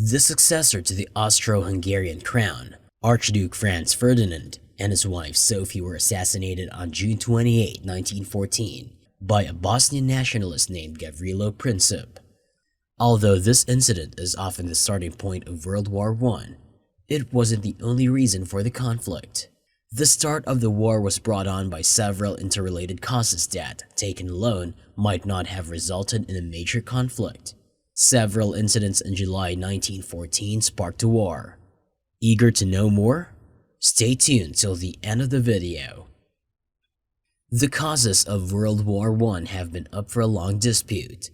The successor to the Austro-Hungarian crown, Archduke Franz Ferdinand and his wife Sophie were assassinated on June 28, 1914, by a Bosnian nationalist named Gavrilo Princip. Although this incident is often the starting point of World War I, it wasn't the only reason for the conflict. The start of the war was brought on by several interrelated causes that, taken alone, might not have resulted in a major conflict. Several incidents in July 1914 sparked the war. Eager to know more? Stay tuned till the end of the video. The causes of World War I have been up for a long dispute.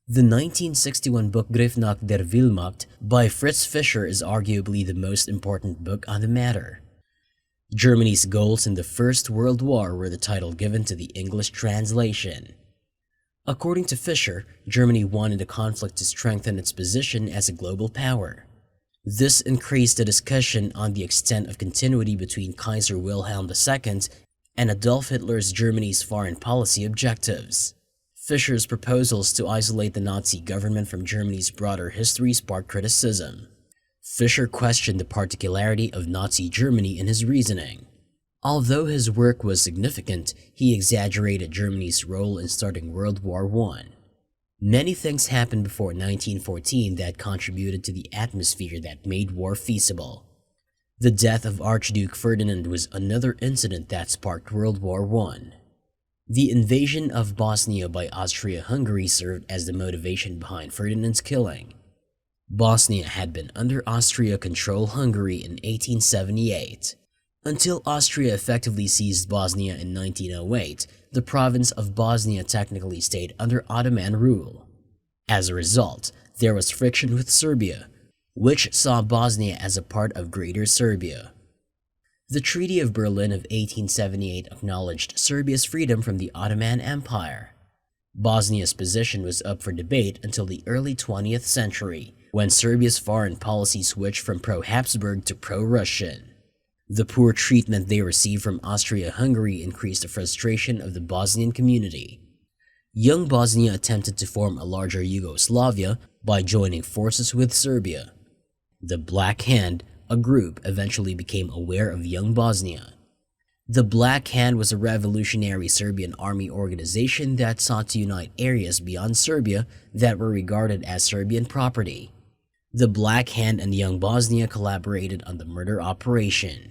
The 1961 book Griff nach der Wehrmacht by Fritz Fischer is arguably the most important book on the matter. Germany's goals in the First World War were the title given to the English translation. According to Fischer, Germany wanted the conflict to strengthen its position as a global power. This increased the discussion on the extent of continuity between Kaiser Wilhelm II and Adolf Hitler's Germany's foreign policy objectives. Fischer's proposals to isolate the Nazi government from Germany's broader history sparked criticism. Fischer questioned the particularity of Nazi Germany in his reasoning. Although his work was significant, he exaggerated Germany's role in starting World War I. Many things happened before 1914 that contributed to the atmosphere that made war feasible. The death of Archduke Ferdinand was another incident that sparked World War I. The invasion of Bosnia by Austria-Hungary served as the motivation behind Ferdinand's killing. Bosnia had been under Austria-controlled Hungary in 1878. Until Austria effectively seized Bosnia in 1908, the province of Bosnia technically stayed under Ottoman rule. As a result, there was friction with Serbia, which saw Bosnia as a part of Greater Serbia. The Treaty of Berlin of 1878 acknowledged Serbia's freedom from the Ottoman Empire. Bosnia's position was up for debate until the early 20th century, when Serbia's foreign policy switched from pro-Habsburg to pro-Russian. The poor treatment they received from Austria-Hungary increased the frustration of the Bosnian community. Young Bosnia attempted to form a larger Yugoslavia by joining forces with Serbia. The Black Hand, a group, eventually became aware of young Bosnia. The Black Hand was a revolutionary Serbian army organization that sought to unite areas beyond Serbia that were regarded as Serbian property. The Black Hand and young Bosnia collaborated on the murder operation.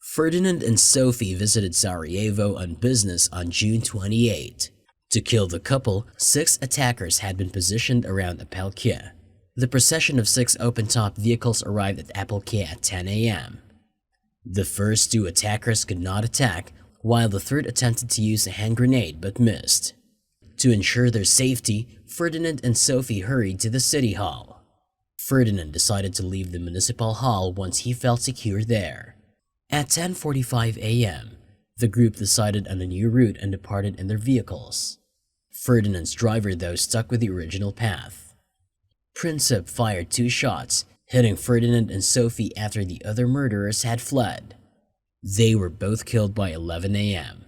Ferdinand and Sophie visited Sarajevo on business on June 28. To kill the couple, 6 attackers had been positioned around Apelke. The procession of 6 open-top vehicles arrived at Apelke at 10 a.m. The first 2 attackers could not attack, while the third attempted to use a hand grenade but missed. To ensure their safety, Ferdinand and Sophie hurried to the city hall. Ferdinand decided to leave the municipal hall once he felt secure there. At 10:45 a.m., the group decided on a new route and departed in their vehicles. Ferdinand's driver, though, stuck with the original path. Princip fired 2 shots, hitting Ferdinand and Sophie after the other murderers had fled. They were both killed by 11 a.m.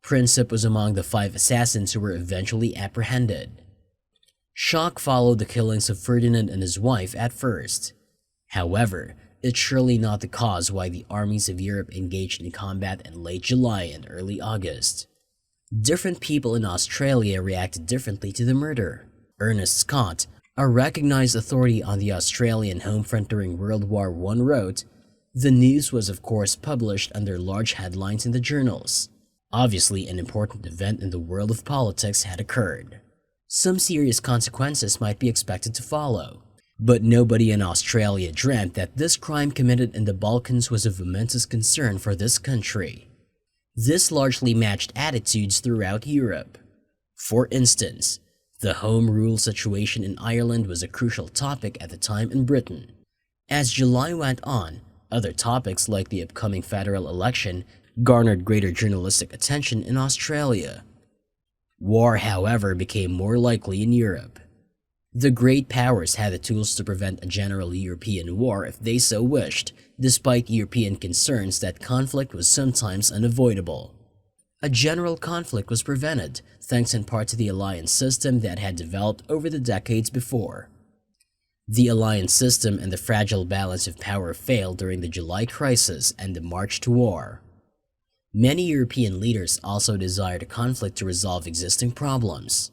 Princip was among the 5 assassins who were eventually apprehended. Shock followed the killings of Ferdinand and his wife at first. However, it's surely not the cause why the armies of Europe engaged in combat in late July and early August. Different people in Australia reacted differently to the murder. Ernest Scott, a recognized authority on the Australian home front during World War I, wrote, "The news was of course published under large headlines in the journals. Obviously, an important event in the world of politics had occurred. Some serious consequences might be expected to follow. But nobody in Australia dreamt that this crime committed in the Balkans was of momentous concern for this country." This largely matched attitudes throughout Europe. For instance, the home rule situation in Ireland was a crucial topic at the time in Britain. As July went on, other topics like the upcoming federal election garnered greater journalistic attention in Australia. War, however, became more likely in Europe. The great powers had the tools to prevent a general European war if they so wished, despite European concerns that conflict was sometimes unavoidable. A general conflict was prevented, thanks in part to the alliance system that had developed over the decades before. The alliance system and the fragile balance of power failed during the July crisis and the march to war. Many European leaders also desired a conflict to resolve existing problems.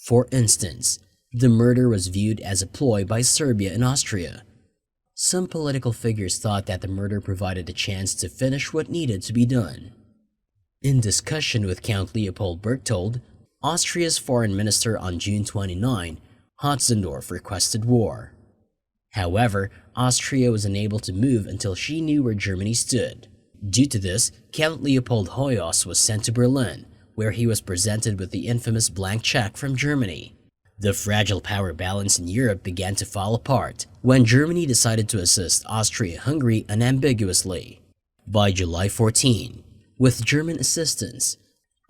For instance, the murder was viewed as a ploy by Serbia and Austria. Some political figures thought that the murder provided a chance to finish what needed to be done. In discussion with Count Leopold Berchtold, Austria's foreign minister on June 29, Hotzendorf requested war. However, Austria was unable to move until she knew where Germany stood. Due to this, Count Leopold Hoyos was sent to Berlin, where he was presented with the infamous blank check from Germany. The fragile power balance in Europe began to fall apart when Germany decided to assist Austria-Hungary unambiguously. By July 14, with German assistance,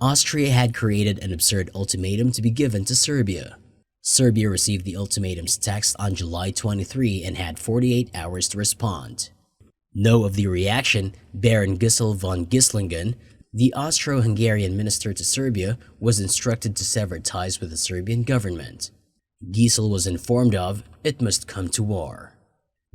Austria had created an absurd ultimatum to be given to Serbia. Serbia received the ultimatum's text on July 23 and had 48 hours to respond. Know of the reaction, Baron Gisel von Gislingen, the Austro-Hungarian minister to Serbia, was instructed to sever ties with the Serbian government. Gisel was informed of it must come to war.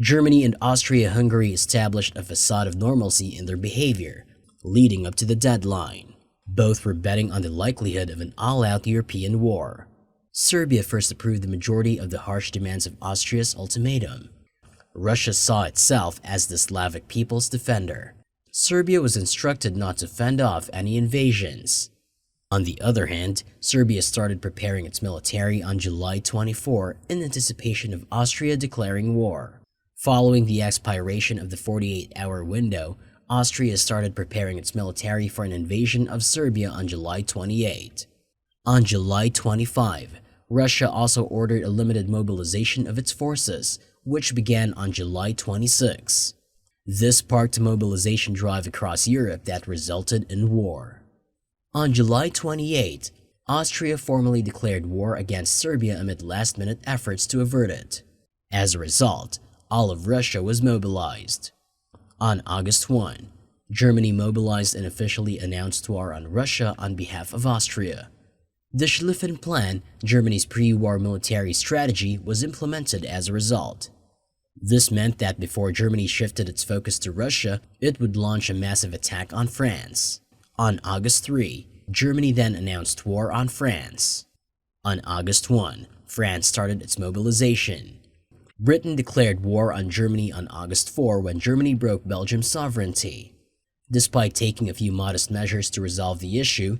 Germany and Austria-Hungary established a facade of normalcy in their behavior, leading up to the deadline. Both were betting on the likelihood of an all-out European war. Serbia first approved the majority of the harsh demands of Austria's ultimatum. Russia saw itself as the Slavic people's defender. Serbia was instructed not to fend off any invasions. On the other hand, Serbia started preparing its military on July 24 in anticipation of Austria declaring war. Following the expiration of the 48-hour window, Austria started preparing its military for an invasion of Serbia on July 28. On July 25, Russia also ordered a limited mobilization of its forces, which began on July 26. This sparked a mobilization drive across Europe that resulted in war. On July 28, Austria formally declared war against Serbia amid last-minute efforts to avert it. As a result, all of Russia was mobilized. On August 1, Germany mobilized and officially announced war on Russia on behalf of Austria. The Schlieffen Plan, Germany's pre-war military strategy, was implemented as a result. This meant that before Germany shifted its focus to Russia, it would launch a massive attack on France. On August 3, Germany then announced war on France. On August 1, France started its mobilization. Britain declared war on Germany on August 4 when Germany broke Belgium's sovereignty. Despite taking a few modest measures to resolve the issue,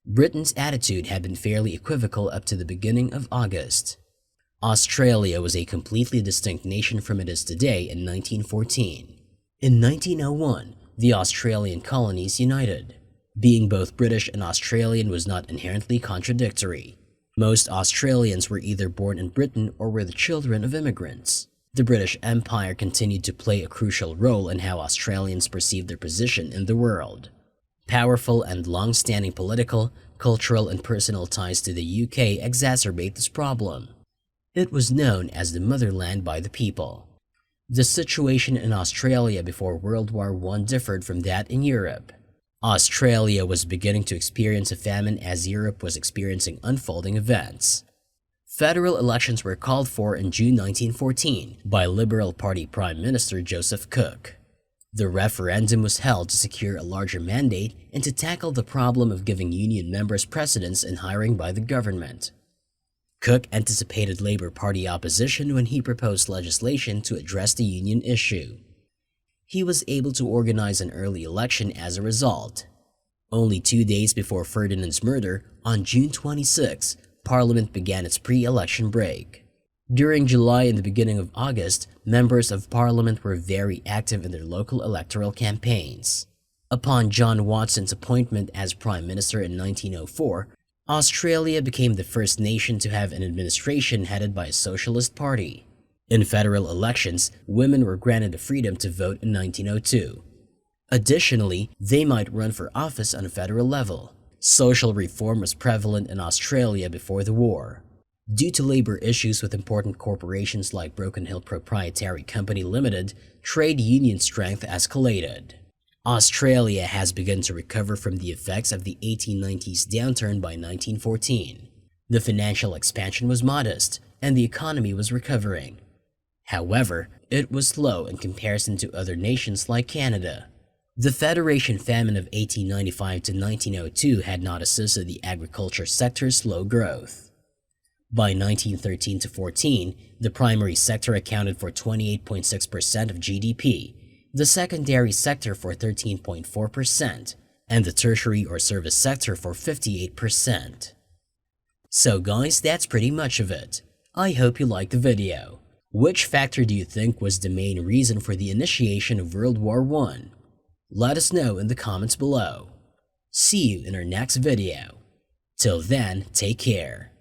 Britain's attitude had been fairly equivocal up to the beginning of August. Australia was a completely distinct nation from it is today in 1914. In 1901, the Australian colonies united. Being both British and Australian was not inherently contradictory. Most Australians were either born in Britain or were the children of immigrants. The British Empire continued to play a crucial role in how Australians perceived their position in the world. Powerful and long-standing political, cultural, and personal ties to the UK exacerbate this problem. It was known as the motherland by the people. The situation in Australia before World War I differed from that in Europe. Australia was beginning to experience a famine as Europe was experiencing unfolding events. Federal elections were called for in June 1914 by Liberal Party Prime Minister Joseph Cook. The referendum was held to secure a larger mandate and to tackle the problem of giving union members precedence in hiring by the government. Cook anticipated Labour Party opposition when he proposed legislation to address the union issue. He was able to organize an early election as a result. Only 2 days before Ferdinand's murder, on June 26, Parliament began its pre-election break. During July and the beginning of August, members of Parliament were very active in their local electoral campaigns. Upon John Watson's appointment as Prime Minister in 1904, Australia became the first nation to have an administration headed by a socialist party. In federal elections, women were granted the freedom to vote in 1902. Additionally, they might run for office on a federal level. Social reform was prevalent in Australia before the war. Due to labor issues with important corporations like Broken Hill Proprietary Company Limited, trade union strength escalated. Australia has begun to recover from the effects of the 1890s downturn by 1914. The financial expansion was modest, and the economy was recovering. However, it was slow in comparison to other nations like Canada. The Federation famine of 1895 to 1902 had not assisted the agriculture sector's slow growth. By 1913 to 14, the primary sector accounted for 28.6% of GDP, the secondary sector for 13.4%, and the tertiary or service sector for 58%. So guys, that's pretty much of it. I hope you liked the video. Which factor do you think was the main reason for the initiation of World War I? Let us know in the comments below. See you in our next video. Till then, take care.